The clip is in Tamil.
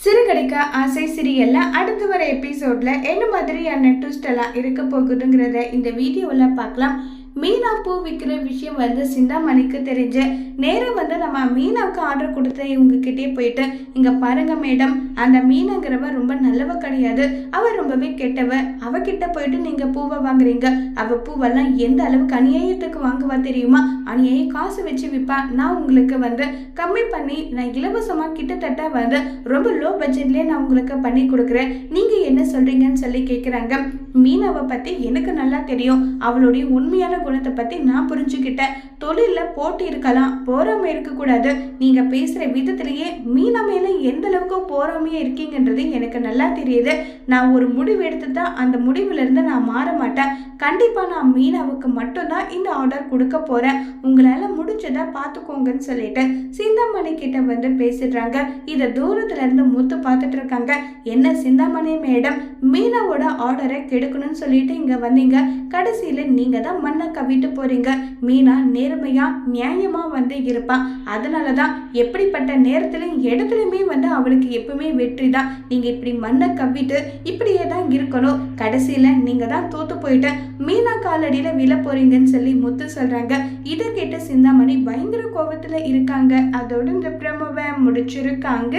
சிறுகடிக்க ஆசை சீரியல்ல அடுத்து வர எபிசோட்ல என்ன மாதிரியான ட்விஸ்ட் எல்லாம் இருக்க போகுதுங்கிறத இந்த வீடியோல பார்க்கலாம். மீனா பூ விற்கிற விஷயம் சிந்தாமணிக்கு தெரிஞ்சு நேரம் நம்ம மீனாவுக்கு ஆர்டர் கொடுத்த இவங்ககிட்டே போயிட்டு, இங்க பாருங்க மேடம், அந்த மீனாங்கிறவ ரொம்ப நல்லவ கிடையாது, அவ ரொம்பவே கெட்டவ, அவகிட்ட போயிட்டு நீங்க பூவை வாங்குறீங்க, அவ பூவெல்லாம் எந்த அளவுக்கு அநியாயத்துக்கு வாங்குவா தெரியுமா, அநியாய காசு வச்சு விற்பா, நான் உங்களுக்கு கம்மி பண்ணி நான் இலவசமா கிட்டத்தட்ட ரொம்ப லோ பட்ஜெட்லயே நான் உங்களுக்கு பண்ணி கொடுக்குறேன், நீங்க என்ன சொல்றீங்கன்னு சொல்லி கேட்குறாங்க. மீனாவை பத்தி எனக்கு நல்லா தெரியும், அவளுடைய உண்மையான குணத்தை பத்தி நான் புரிஞ்சுக்கிட்டேன், தொழில போட்டி இருக்கலாம், போராமை இருக்கக்கூடாது, நீங்க பேசுற விதத்திலேயே மீனா மேல எந்த அளவுக்கு போராமையா இருக்கீங்கன்றது எனக்கு நல்லா தெரியுது, நான் ஒரு முடிவு எடுத்து தான் அந்த முடிவுல இருந்து நான் மாற மாட்டேன், கண்டிப்பா நான் மீனாவுக்கு மட்டும்தான் இந்த ஆர்டர் கொடுக்க போறேன், உங்களால முடிஞ்சதா பாத்துக்கோங்கன்னு சொல்லிட்டு சிந்தாமணி கிட்ட பேசிடுறாங்க. இத தூரத்துல இருந்து முத்து பார்த்துட்டு இருக்காங்க. என்ன சிந்தாமணி மேடம், மீனாவோட ஆர்டரை கெடுக்கணும்னு சொல்லிட்டு இங்க வந்தீங்க, கடைசியில நீங்க தான் மண்ணை கவிட்டு போறீங்க, மீனா நேர்மையா நியாயமா இருப்பா, அதனாலதான் எப்படிப்பட்ட நேரத்திலும் இடத்துலயுமே அவளுக்கு எப்பவுமே வெற்றி தான், நீங்க இப்படி மண்ணை கவிட்டு இப்படியே தான் இருக்கணும், கடைசியில நீங்க தான் தோத்து போயிட்டு மீனா காலடியில விழ போறீங்கன்னு சொல்லி முத்து சொல்றாங்க. இதை கேட்டு சிந்தாமணி பயங்கர கோபத்துல இருக்காங்க. அதோட இந்த பிரமவை முடிச்சிருக்காங்க.